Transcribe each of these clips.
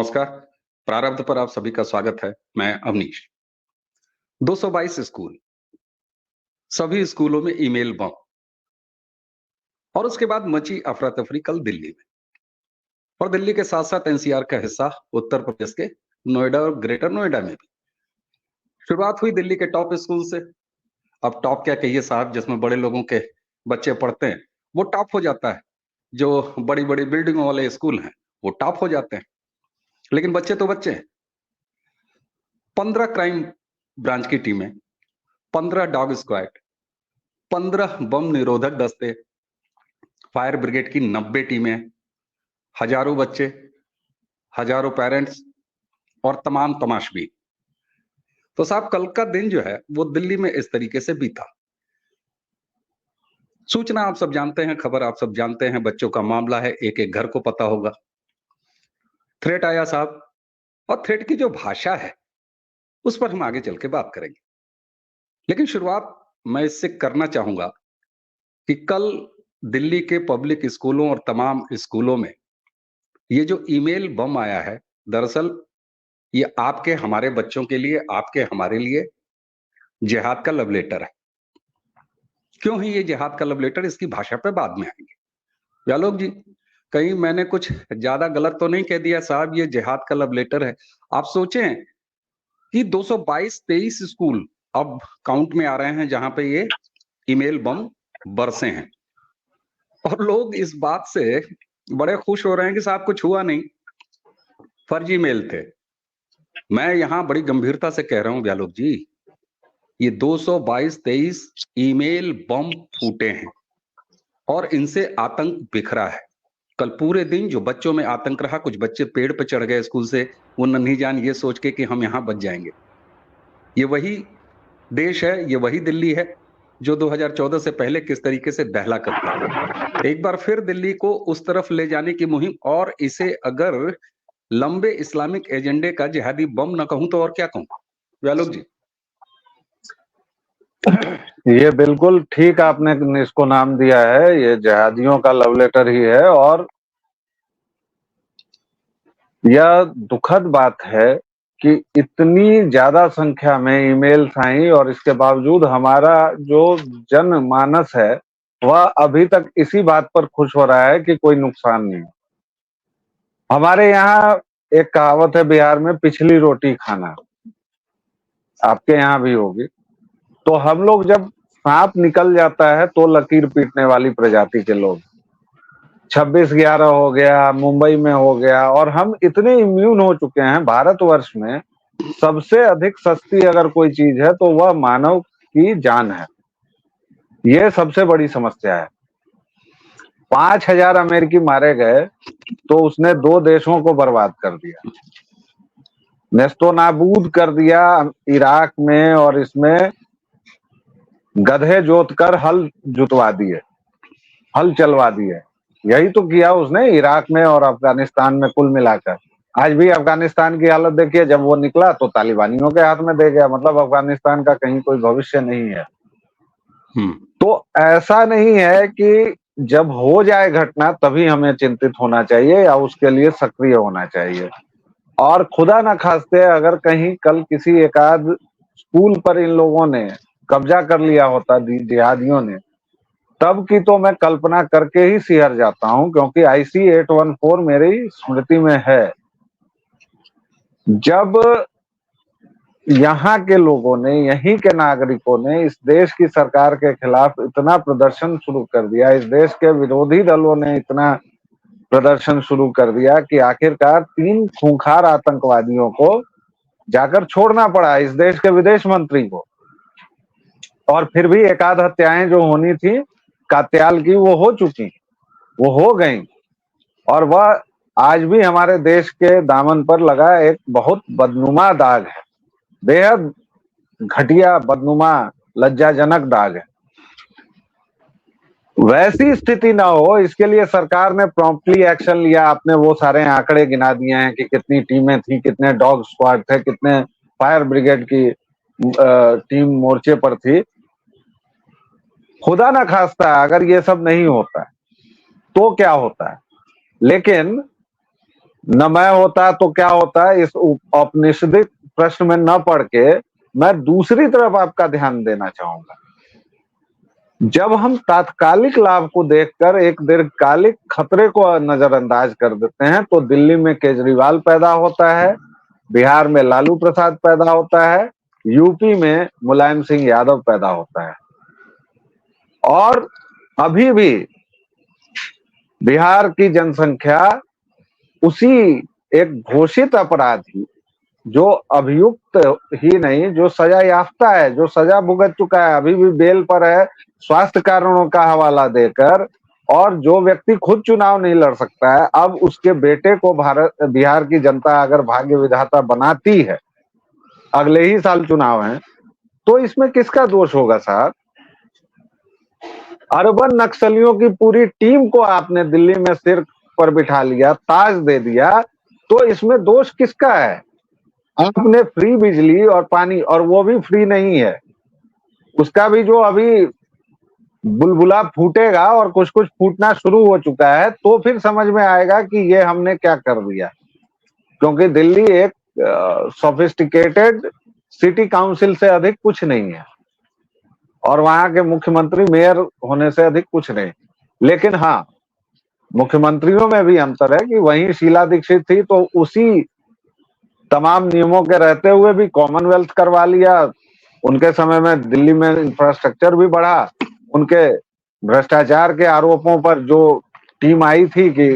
नमस्कार। प्रारब्ध पर आप सभी का स्वागत है। मैं अवनीश। 222 स्कूल, सभी स्कूलों में ईमेल बम और उसके बाद मची अफरा-तफरी कल दिल्ली में। और दिल्ली के साथ-साथ एनसीआर का हिस्सा उत्तर प्रदेश के नोएडा और ग्रेटर नोएडा में भी। शुरुआत हुई दिल्ली के टॉप स्कूल से। अब टॉप क्या कहिए साहब, जिसमें बड़े लोगों के बच्चे पढ़ते हैं, वो टॉप हो जाता है। जो बड़ी-बड़ी बिल्डिंगों वाले स्कूल हैं, वो टॉप हो जाते हैं। लेकिन बच्चे तो बच्चे हैं। 15 क्राइम ब्रांच की टीमें, 15 डॉग स्क्वाड, 15 बम निरोधक दस्ते, फायर ब्रिगेड की 90 टीमें, हजारों बच्चे, हजारों पेरेंट्स और तमाम तमाशबीन। तो साहब, कल का दिन जो है वो दिल्ली में इस तरीके से बीता। सूचना आप सब जानते हैं, खबर आप सब जानते हैं, बच्चों का मामला है, एक एक घर को पता होगा। थ्रेट आया साहब, और थ्रेट की जो भाषा है उस पर हम आगे चल के बात करेंगे। लेकिन शुरुआत मैं इससे करना चाहूंगा कि कल दिल्ली के पब्लिक स्कूलों और तमाम स्कूलों में ये जो ईमेल बम आया है, दरअसल ये आपके हमारे बच्चों के लिए, आपके हमारे लिए जिहाद का लव लेटर है। क्यों है ये जिहाद का लव लेटर, इसकी भाषा पे बाद में आएंगे। व्यालोक जी, कहीं मैंने कुछ ज्यादा गलत तो नहीं कह दिया साहब? ये जिहाद का लव लेटर है। आप सोचें कि 222-23 स्कूल अब काउंट में आ रहे हैं जहां पे ये ईमेल बम बरसे हैं, और लोग इस बात से बड़े खुश हो रहे हैं कि साहब कुछ हुआ नहीं, फर्जी मेल थे। मैं यहां बड़ी गंभीरता से कह रहा हूं व्यालोक जी, ये 222-23 ईमेल बम फूटे हैं और इनसे आतंक बिखरा है। कल पूरे दिन जो बच्चों में आतंक रहा, कुछ बच्चे पेड़ पे चढ़ गए स्कूल से, वो नन्ही जान ये सोच के कि हम यहां बच जाएंगे। ये वही देश है, ये वही दिल्ली है जो 2014 से पहले किस तरीके से दहला करता था। एक बार फिर दिल्ली को उस तरफ ले जाने की मुहिम, और इसे अगर लंबे इस्लामिक एजेंडे का जिहादी बम न कहूं तो और क्या कहूं व्यालोक जी? ये बिल्कुल ठीक आपने इसको नाम दिया है, ये जिहादियों का लव लेटर ही है। और यह दुखद बात है कि इतनी ज्यादा संख्या में ईमेल्स आई और इसके बावजूद हमारा जो जनमानस है वह अभी तक इसी बात पर खुश हो रहा है कि कोई नुकसान नहीं। हमारे यहाँ एक कहावत है बिहार में, पिछली रोटी खाना, आपके यहाँ भी होगी। तो हम लोग जब सांप निकल जाता है तो लकीर पीटने वाली प्रजाति के लोग, 26/11 हो गया, मुंबई में हो गया, और हम इतने इम्यून हो चुके हैं। भारतवर्ष में सबसे अधिक सस्ती अगर कोई चीज है तो वह मानव की जान है। यह सबसे बड़ी समस्या है। 5,000 अमेरिकी मारे गए तो उसने 2 देशों को बर्बाद कर दिया, नेस्तो नाबूद कर दिया। इराक में और इसमें गधे जोतकर हल जुतवा दिए, हल चलवा दिए। यही तो किया उसने इराक में और अफगानिस्तान में कुल मिलाकर। आज भी अफगानिस्तान की हालत देखिए, जब वो निकला तो तालिबानियों के हाथ में दे गया। मतलब अफगानिस्तान का कहीं कोई भविष्य नहीं है। तो ऐसा नहीं है कि जब हो जाए घटना तभी हमें चिंतित होना चाहिए या उसके लिए सक्रिय होना चाहिए। और खुदा न खास्ते अगर कहीं कल किसी एकाध स्कूल पर इन लोगों ने कब्जा कर लिया होता जिहादियों ने, तब की तो मैं कल्पना करके ही सिहर जाता हूं, क्योंकि IC 814 मेरी स्मृति में है। जब यहाँ के लोगों ने, यहीं के नागरिकों ने इस देश की सरकार के खिलाफ इतना प्रदर्शन शुरू कर दिया, इस देश के विरोधी दलों ने इतना प्रदर्शन शुरू कर दिया कि आखिरकार 3 खूंखार आतंकवादियों को जाकर छोड़ना पड़ा, इस देश के विदेश मंत्री को। और फिर भी एकाध हत्याएं जो होनी थी कात्याल की, वो हो चुकी, वो हो गई। और वह आज भी हमारे देश के दामन पर लगा एक बहुत बदनुमा दाग है, बेहद घटिया, बदनुमा, लज्जाजनक दाग है। वैसी स्थिति ना हो, इसके लिए सरकार ने प्रॉम्प्टली एक्शन लिया। आपने वो सारे आंकड़े गिना दिए हैं कि कितनी टीमें थी, कितने डॉग स्क्वाड थे, कितने फायर ब्रिगेड की टीम मोर्चे पर थी। खुदा ना खास्ता अगर ये सब नहीं होता है तो क्या होता है। लेकिन न मैं होता तो क्या होता, इस औपनिषदिक प्रश्न में न पढ़ के मैं दूसरी तरफ आपका ध्यान देना चाहूंगा। जब हम तात्कालिक लाभ को देखकर एक दीर्घकालिक खतरे को नजरअंदाज कर देते हैं, तो दिल्ली में केजरीवाल पैदा होता है, बिहार में लालू प्रसाद पैदा होता है, यूपी में मुलायम सिंह यादव पैदा होता है। और अभी भी बिहार की जनसंख्या उसी एक घोषित अपराधी, जो अभियुक्त ही नहीं, जो सजा याफ्ता है, जो सजा भुगत चुका है, अभी भी बेल पर है, स्वास्थ्य कारणों का हवाला देकर, और जो व्यक्ति खुद चुनाव नहीं लड़ सकता है, अब उसके बेटे को बिहार की जनता अगर भाग्य विधाता बनाती है, अगले ही साल चुनाव है, तो इसमें किसका दोष होगा साहब? अर्बन नक्सलियों की पूरी टीम को आपने दिल्ली में सिर पर बिठा लिया, ताज दे दिया, तो इसमें दोष किसका है? आपने फ्री बिजली और पानी, और वो भी फ्री नहीं है, उसका भी जो अभी बुलबुला फूटेगा और कुछ कुछ फूटना शुरू हो चुका है, तो फिर समझ में आएगा कि ये हमने क्या कर दिया। क्योंकि दिल्ली एक सोफिस्टिकेटेड सिटी काउंसिल से अधिक कुछ नहीं है, और वहां के मुख्यमंत्री मेयर होने से अधिक कुछ नहीं। लेकिन हाँ, मुख्यमंत्रियों में भी अंतर है कि वहीं शीला दीक्षित थी तो उसी तमाम नियमों के रहते हुए भी कॉमनवेल्थ करवा लिया। उनके समय में दिल्ली में इंफ्रास्ट्रक्चर भी बढ़ा। उनके भ्रष्टाचार के आरोपों पर जो टीम आई थी कि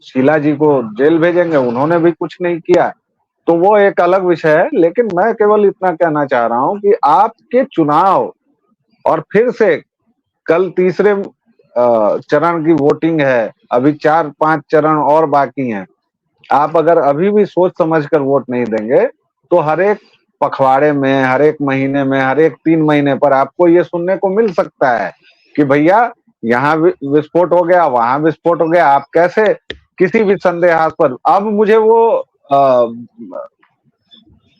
शीला जी को जेल भेजेंगे, उन्होंने भी कुछ नहीं किया, तो वो एक अलग विषय है। लेकिन मैं केवल इतना कहना चाह रहा हूं कि आपके चुनाव, और फिर से कल तीसरे चरण की वोटिंग है, अभी 4-5 चरण और बाकी हैं। आप अगर अभी भी सोच समझकर वोट नहीं देंगे, तो हर एक पखवाड़े में, हर एक महीने में, हर एक 3 महीने पर आपको ये सुनने को मिल सकता है कि भैया यहाँ विस्फोट हो गया, वहां विस्फोट हो गया। आप कैसे किसी भी संदेहास्पद, अब मुझे वो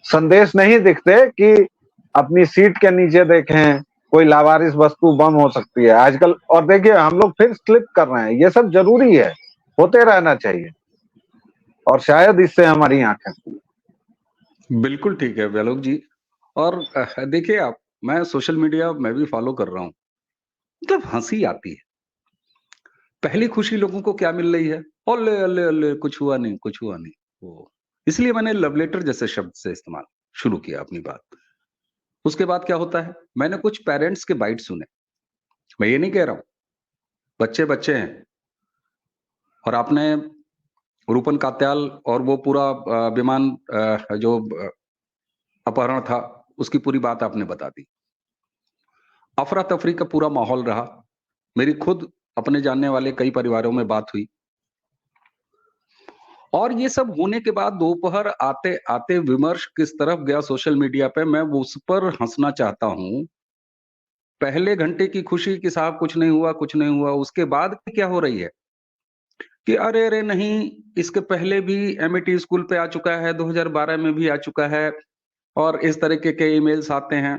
संदेश नहीं दिखते कि अपनी सीट के नीचे देखें कोई लावारिस वस्तु बम हो सकती है आजकल। और देखिए, हम लोग फिर स्लिप कर रहे हैं, ये सब जरूरी है, होते रहना चाहिए, और शायद इससे हमारी आंखें खुलें। बिल्कुल ठीक है व्यालोक जी। और देखिए आप, मैं सोशल मीडिया मैं भी फॉलो कर रहा हूँ, मतलब हंसी आती है। पहली खुशी लोगों को क्या मिल रही है? अल्ले अल्ले अल्ले, कुछ हुआ नहीं, कुछ हुआ नहीं। वो इसलिए मैंने लव लेटर जैसे शब्द से इस्तेमाल शुरू किया अपनी बात। उसके बाद क्या होता है, मैंने कुछ पेरेंट्स के बाइट सुने। मैं ये नहीं कह रहा हूं, बच्चे बच्चे हैं। और आपने रूपन कात्याल और वो पूरा विमान जो अपहरण था, उसकी पूरी बात आपने बता दी। अफरा तफरी का पूरा माहौल रहा। मेरी खुद अपने जानने वाले कई परिवारों में बात हुई, और ये सब होने के बाद दोपहर आते आते विमर्श किस तरफ गया सोशल मीडिया पे, मैं उस पर हंसना चाहता हूं। पहले घंटे की खुशी कि साहब कुछ नहीं हुआ, कुछ नहीं हुआ, उसके बाद क्या हो रही है कि अरे अरे नहीं, इसके पहले भी एमईटी स्कूल पे आ चुका है, 2012 में भी आ चुका है, और इस तरीके के ईमेल्स आते हैं।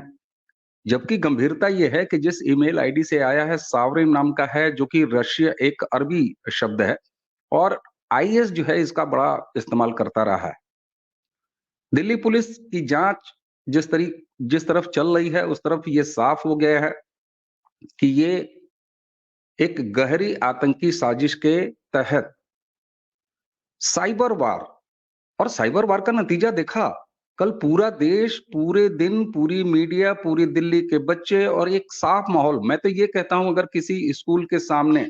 जबकि गंभीरता यह है कि जिस ईमेल आईडी से आया है, सावरिन नाम का है, जो कि रशिया एक अरबी शब्द है, और आईएस जो है इसका बड़ा इस्तेमाल करता रहा है। दिल्ली पुलिस की जांच जिस तरफ चल रही है, उस तरफ ये साफ हो गया है कि ये एक गहरी आतंकी साजिश के तहत साइबर वार, और साइबर वार का नतीजा देखा कल। पूरा देश, पूरे दिन, पूरी मीडिया, पूरी दिल्ली के बच्चे, और एक साफ माहौल। मैं तो ये कहता हूं, अगर किसी स्कूल के सामने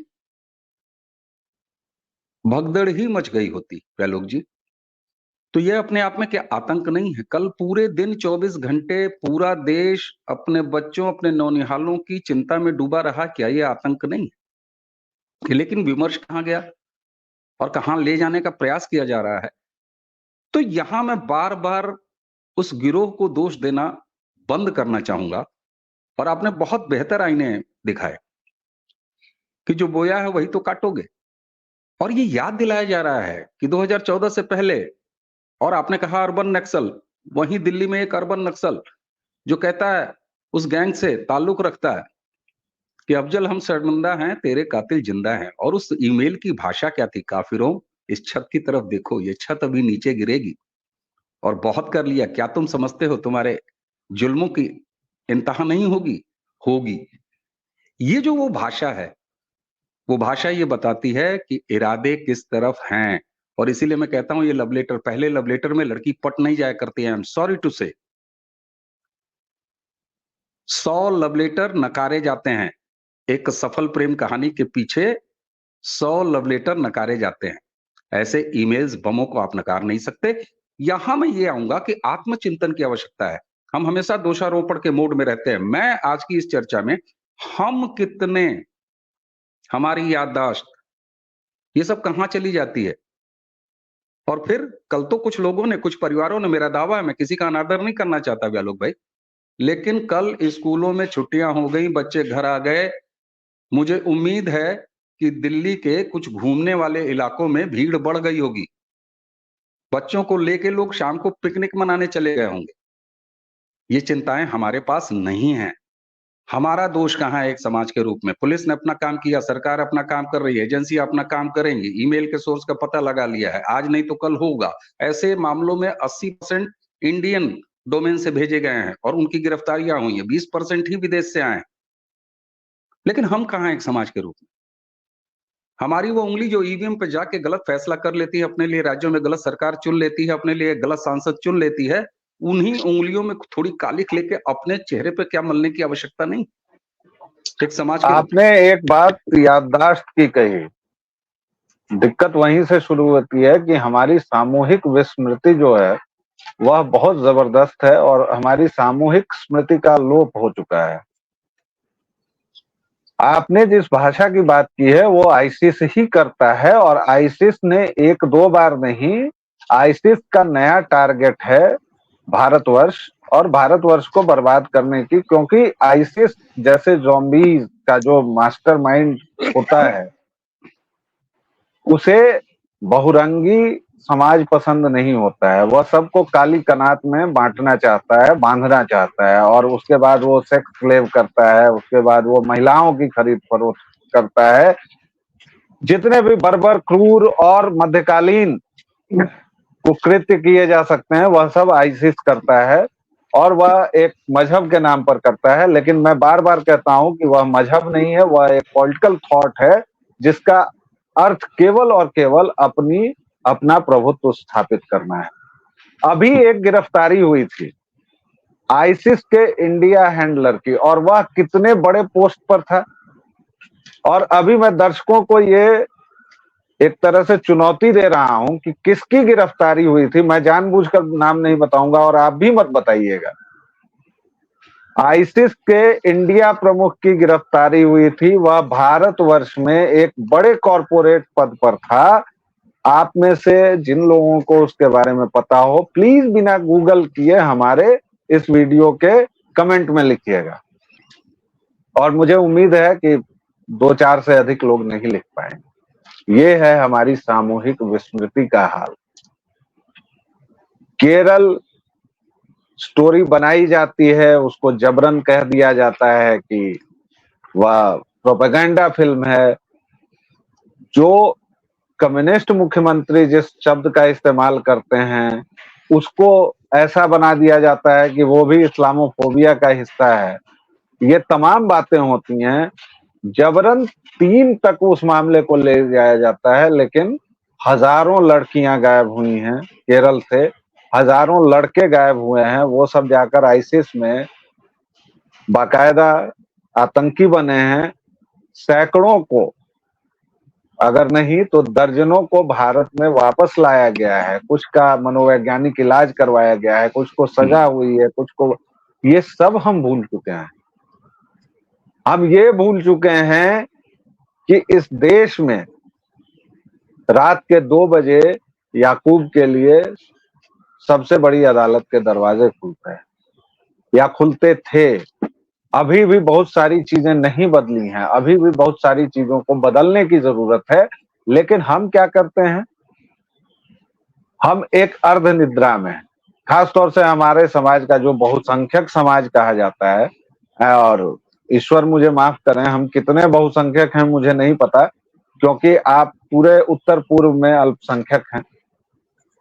भगदड़ ही मच गई होती व्यालोक जी, तो यह अपने आप में क्या आतंक नहीं है? कल पूरे दिन 24 घंटे पूरा देश अपने बच्चों, अपने नौनिहालों की चिंता में डूबा रहा, क्या यह आतंक नहीं है? लेकिन विमर्श कहां गया और कहां ले जाने का प्रयास किया जा रहा है। तो यहां मैं बार बार उस गिरोह को दोष देना बंद करना चाहूंगा। और आपने बहुत बेहतर आईने दिखाए कि जो बोया है वही तो काटोगे। और ये याद दिलाया जा रहा है कि 2014 से पहले, और आपने कहा अर्बन नक्सल, वहीं दिल्ली में एक अर्बन नक्सल जो कहता है, उस गैंग से ताल्लुक रखता है कि अफजल हम शर्मिंदा हैं, तेरे कातिल जिंदा हैं। और उस ईमेल की भाषा क्या थी? काफिरों, इस छत की तरफ देखो, ये छत अभी नीचे गिरेगी और बहुत कर लिया। क्या तुम समझते हो तुम्हारे जुल्मों की इंतहा नहीं होगी? होगी। ये जो वो भाषा है, वो भाषा ये बताती है कि इरादे किस तरफ हैं। और इसीलिए मैं कहता हूं ये लव लेटर, पहले लव लेटर में लड़की पट नहीं जाया करती है। आई एम सॉरी टू से 100 लव लेटर नकारे जाते हैं। एक सफल प्रेम कहानी के पीछे 100 लव लेटर नकारे जाते हैं। ऐसे ईमेल्स, बमों को आप नकार नहीं सकते। यहां मैं ये आऊंगा कि आत्मचिंतन की आवश्यकता है। हम हमेशा दोषारोपण के मोड में रहते हैं। मैं आज की इस चर्चा में हम कितने, हमारी याददाश्त, ये सब कहां चली जाती है। और फिर कल तो कुछ लोगों ने, कुछ परिवारों ने, मेरा दावा है, मैं किसी का अनादर नहीं करना चाहता व्यालोक भाई, लेकिन कल स्कूलों में छुट्टियां हो गई, बच्चे घर आ गए। मुझे उम्मीद है कि दिल्ली के कुछ घूमने वाले इलाकों में भीड़ बढ़ गई होगी। बच्चों को लेके लोग शाम को पिकनिक मनाने चले गए होंगे। ये चिंताएं हमारे पास नहीं हैं। हमारा दोष कहां है एक समाज के रूप में? पुलिस ने अपना काम किया, सरकार अपना काम कर रही है, एजेंसी अपना काम करेंगी, ईमेल के सोर्स का पता लगा लिया है, आज नहीं तो कल होगा। ऐसे मामलों में 80% इंडियन डोमेन से भेजे गए हैं और उनकी गिरफ्तारियां हुई हैं, 20% ही विदेश से आए हैं। लेकिन हम कहां एक समाज के रूप में? हमारी वो उंगली जो ईवीएम पे जाके गलत फैसला कर लेती है, अपने लिए राज्यों में गलत सरकार चुन लेती है, अपने लिए गलत सांसद चुन लेती है, उन्हीं उंगलियों में थोड़ी कालिख लेके अपने चेहरे पे क्या मलने की आवश्यकता नहीं एक समाज के रूप में। आपने एक बात याददाश्त की कही। दिक्कत वहीं से शुरू होती है कि हमारी सामूहिक विस्मृति जो है वह बहुत जबरदस्त है और हमारी सामूहिक स्मृति का लोप हो चुका है। आपने जिस भाषा की बात की है वो आईसिस ही करता है और आईसिस ने एक दो बार नहीं, आईसिस का नया टारगेट है भारतवर्ष और भारतवर्ष को बर्बाद करने की, क्योंकि आईसिस जैसे ज़ॉम्बीज का जो मास्टरमाइंड होता है उसे बहुरंगी समाज पसंद नहीं होता है। वह सबको काली कनात में बांटना चाहता है, बांधना चाहता है और उसके बाद वो सेक्स स्लेव करता है, उसके बाद वो महिलाओं की खरीद फरोख्त करता है। जितने भी बर्बर, क्रूर और मध्यकालीन कुकृत्य किए जा सकते हैं वह सब आईसिस करता है और वह एक मजहब के नाम पर करता है। लेकिन मैं बार बार कहता हूं कि वह मजहब नहीं है, वह एक पॉलिटिकल थॉट है जिसका अर्थ केवल और केवल अपना प्रभुत्व स्थापित करना है। अभी एक गिरफ्तारी हुई थी आईसिस के इंडिया हैंडलर की और वह कितने बड़े पोस्ट पर था। और अभी मैं दर्शकों को ये एक तरह से चुनौती दे रहा हूं कि किसकी गिरफ्तारी हुई थी। मैं जानबूझकर नाम नहीं बताऊंगा और आप भी मत बताइएगा। आईसिस के इंडिया प्रमुख की गिरफ्तारी हुई थी। वह भारतवर्ष में एक बड़े कॉरपोरेट पद पर था। आप में से जिन लोगों को उसके बारे में पता हो प्लीज बिना गूगल किए हमारे इस वीडियो के कमेंट में लिखिएगा। और मुझे उम्मीद है कि 2-4 से अधिक लोग नहीं लिख पाएंगे। ये है हमारी सामूहिक विस्मृति का हाल। केरल स्टोरी बनाई जाती है, उसको जबरन कह दिया जाता है कि वह प्रोपेगेंडा फिल्म है। जो कम्युनिस्ट मुख्यमंत्री जिस शब्द का इस्तेमाल करते हैं उसको ऐसा बना दिया जाता है कि वो भी इस्लामोफोबिया का हिस्सा है। ये तमाम बातें होती हैं। जबरन 3 तक उस मामले को ले जाया जाता है, लेकिन हजारों लड़कियां गायब हुई हैं केरल से, हजारों लड़के गायब हुए हैं। वो सब जाकर आईसिस में बाकायदा आतंकी बने हैं। सैकड़ों को, अगर नहीं तो दर्जनों को भारत में वापस लाया गया है। कुछ का मनोवैज्ञानिक इलाज करवाया गया है, कुछ को सजा हुई है, कुछ को। ये सब हम भूल चुके हैं। हम ये भूल चुके हैं कि इस देश में रात के 2 बजे याकूब के लिए सबसे बड़ी अदालत के दरवाजे खुलते हैं या खुलते थे। अभी भी बहुत सारी चीजें नहीं बदली हैं, अभी भी बहुत सारी चीजों को बदलने की जरूरत है। लेकिन हम क्या करते हैं, हम एक अर्ध निद्रा में, खासतौर से हमारे समाज का जो बहुसंख्यक समाज कहा जाता है, और ईश्वर मुझे माफ करें हम कितने बहुसंख्यक हैं मुझे नहीं पता, क्योंकि आप पूरे उत्तर पूर्व में अल्पसंख्यक हैं,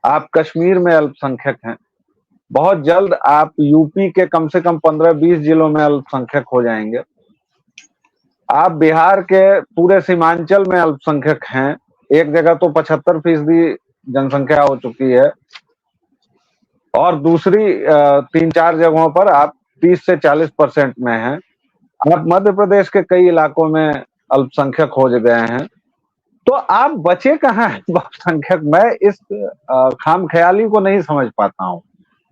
आप कश्मीर में अल्पसंख्यक हैं, बहुत जल्द आप यूपी के कम से कम 15-20 जिलों में अल्पसंख्यक हो जाएंगे, आप बिहार के पूरे सीमांचल में अल्पसंख्यक हैं, एक जगह तो 75% जनसंख्या हो चुकी है और दूसरी 3-4 जगहों पर आप 30 से 40% में हैं। आप मध्य प्रदेश के कई इलाकों में अल्पसंख्यक हो गए हैं, तो आप बचे कहाँ हैं बहुसंख्यक? मैं इस खामख्याली को नहीं समझ पाता हूँ।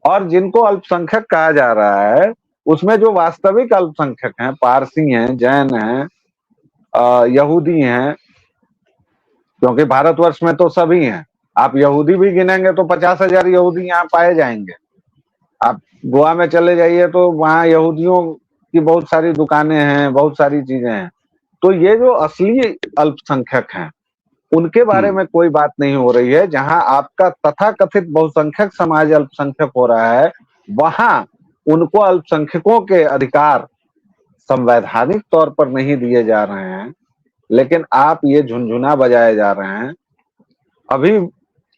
और जिनको अल्पसंख्यक कहा जा रहा है उसमें जो वास्तविक अल्पसंख्यक हैं, पारसी हैं, जैन हैं, यहूदी हैं, क्योंकि भारतवर्ष में तो सभी हैं, आप यहूदी भी गिनेंगे तो 50,000 यहूदी यहाँ पाए जाएंगे। आप गोवा में चले जाइए तो वहाँ यहूदियों की बहुत सारी दुकानें हैं, बहुत सारी चीजें हैं। तो ये जो असली अल्पसंख्यक हैं उनके बारे में कोई बात नहीं हो रही है। जहां आपका तथाकथित बहुसंख्यक समाज अल्पसंख्यक हो रहा है, वहां उनको अल्पसंख्यकों के अधिकार संवैधानिक तौर पर नहीं दिए जा रहे हैं, लेकिन आप ये झुनझुना बजाए जा रहे हैं। अभी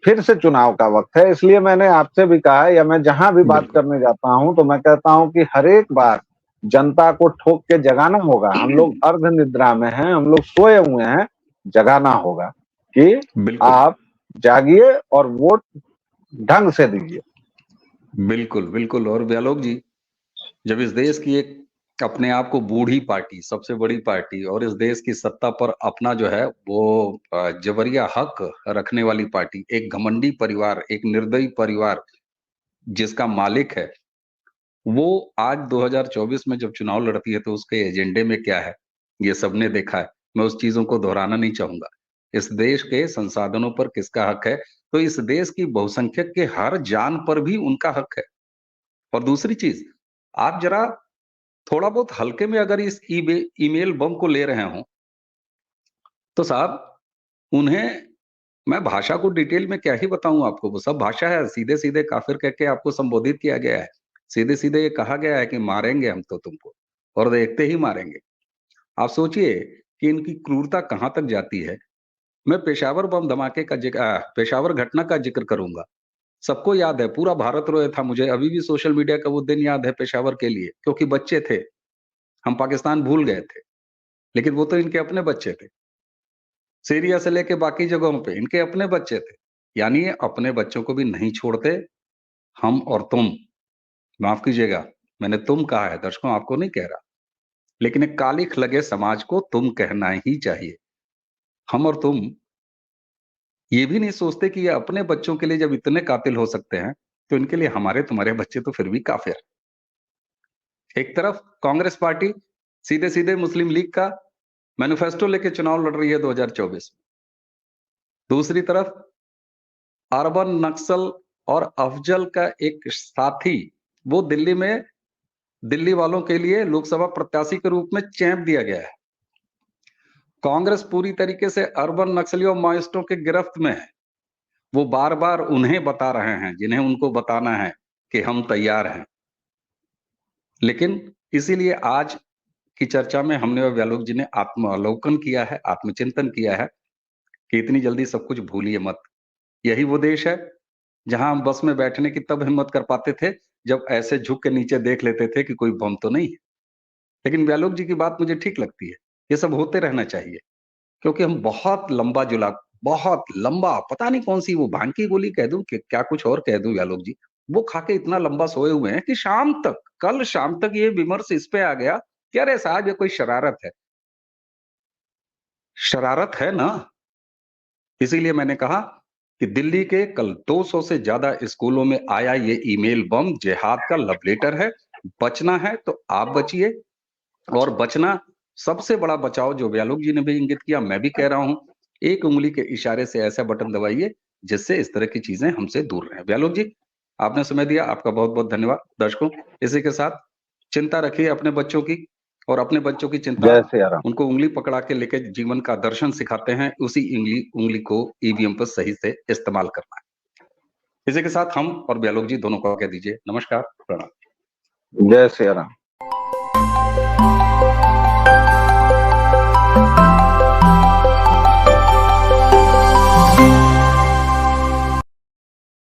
फिर से चुनाव का वक्त है, इसलिए मैंने आपसे भी कहा, या मैं जहां भी बात करने जाता हूं तो मैं कहता हूं कि हर एक बार जनता को ठोक के जगाना होगा। हम लोग अर्ध निद्रा में हैं, हम लोग सोए हुए हैं, जगाना होगा कि आप जागिए और वोट ढंग से दीजिए। बिल्कुल बिल्कुल। और व्यालोक जी, जब इस देश की एक अपने आप को बूढ़ी पार्टी, सबसे बड़ी पार्टी, और इस देश की सत्ता पर अपना जो है वो जबरिया हक रखने वाली पार्टी, एक घमंडी परिवार, एक निर्दयी परिवार जिसका मालिक है, वो आज 2024 में जब चुनाव लड़ती है तो उसके एजेंडे में क्या है ये सबने देखा है। मैं उस चीजों को दोहराना नहीं चाहूंगा। इस देश के संसाधनों पर किसका हक है? तो इस देश की बहुसंख्यक के हर जान पर भी उनका हक है। और दूसरी चीज, आप जरा थोड़ा बहुत हल्के में अगर इस ईमेल बम को ले रहे हो तो साहब, उन्हें मैं भाषा को डिटेल में क्या ही बताऊं आपको, वो सब भाषा है। सीधे सीधे काफिर कह के आपको संबोधित किया गया है, सीधे सीधे ये कहा गया है कि मारेंगे हम तो तुमको, और देखते ही मारेंगे। आप सोचिए कि इनकी क्रूरता कहां तक जाती है। मैं पेशावर बम धमाके का जिक्र, पेशावर घटना का जिक्र करूंगा। सबको याद है, पूरा भारत रोया था। मुझे अभी भी सोशल मीडिया का वो दिन याद है पेशावर के लिए, क्योंकि बच्चे थे, हम पाकिस्तान भूल गए थे, लेकिन वो तो इनके अपने बच्चे थे। सीरिया से लेके बाकी जगहों पे इनके अपने बच्चे थे। यानी ये अपने बच्चों को भी नहीं छोड़ते। हम और तुम, माफ कीजिएगा मैंने तुम कहा है दर्शकों, आपको नहीं कह रहा, लेकिन एक कालिख लगे समाज को तुम कहना ही चाहिए। हम और तुम ये भी नहीं सोचते कि ये अपने बच्चों के लिए जब इतने कातिल हो सकते हैं, तो इनके लिए हमारे तुम्हारे बच्चे तो फिर भी काफिर। एक तरफ कांग्रेस पार्टी सीधे सीधे मुस्लिम लीग का मैनिफेस्टो लेके चुनाव लड़ रही है 2024 में, दूसरी तरफ अर्बन नक्सल और अफजल का एक साथी, वो दिल्ली में दिल्ली वालों के लिए लोकसभा प्रत्याशी के रूप में चैंप दिया गया है। कांग्रेस पूरी तरीके से अर्बन नक्सलियों माओइस्टों के गिरफ्त में है। वो बार बार उन्हें बता रहे हैं जिन्हें उनको बताना है कि हम तैयार हैं। लेकिन इसीलिए आज की चर्चा में हमने और व्यालोक जी ने आत्मावलोकन किया है, आत्मचिंतन किया है कि इतनी जल्दी सब कुछ भूलिए मत। यही वो देश है जहां हम बस में बैठने की तब हिम्मत कर पाते थे जब ऐसे झुक के नीचे देख लेते थे कि कोई बम तो नहीं है। लेकिन व्यालोक जी की बात मुझे ठीक लगती है, ये सब होते रहना चाहिए, क्योंकि हम बहुत लंबा जुला, बहुत लंबा, पता नहीं कौन सी वो भांग की गोली कह दूं कि क्या कुछ और कह दूं व्यालोक जी, वो खा के इतना लंबा सोए हुए हैं कि शाम तक, कल शाम तक ये विमर्श इस पे आ गया कि अरे साहब ये कोई शरारत है। शरारत है ना। इसीलिए मैंने कहा कि दिल्ली के कल 200 से ज्यादा स्कूलों में आया ये ईमेल बम जिहाद का लव लेटर है। बचना है तो आप बचिए, और बचना सबसे बड़ा बचाव जो व्यालोक जी ने भी इंगित किया, मैं भी कह रहा हूं, एक उंगली के इशारे से ऐसा बटन दबाइए जिससे इस तरह की चीजें हमसे दूर रहें। व्यालोक जी, आपने समय दिया, आपका बहुत बहुत धन्यवाद। दर्शकों, इसी के साथ चिंता रखिए अपने बच्चों की, और अपने बच्चों की चिंता, जय सिया राम। उनको उंगली पकड़ा के लेके जीवन का दर्शन सिखाते हैं, उसी उंगली को ईवीएम पर सही से इस्तेमाल करना है। इसी के साथ हम और व्यालोक जी दोनों को कह दीजिए नमस्कार, प्रणाम। जय सिया राम।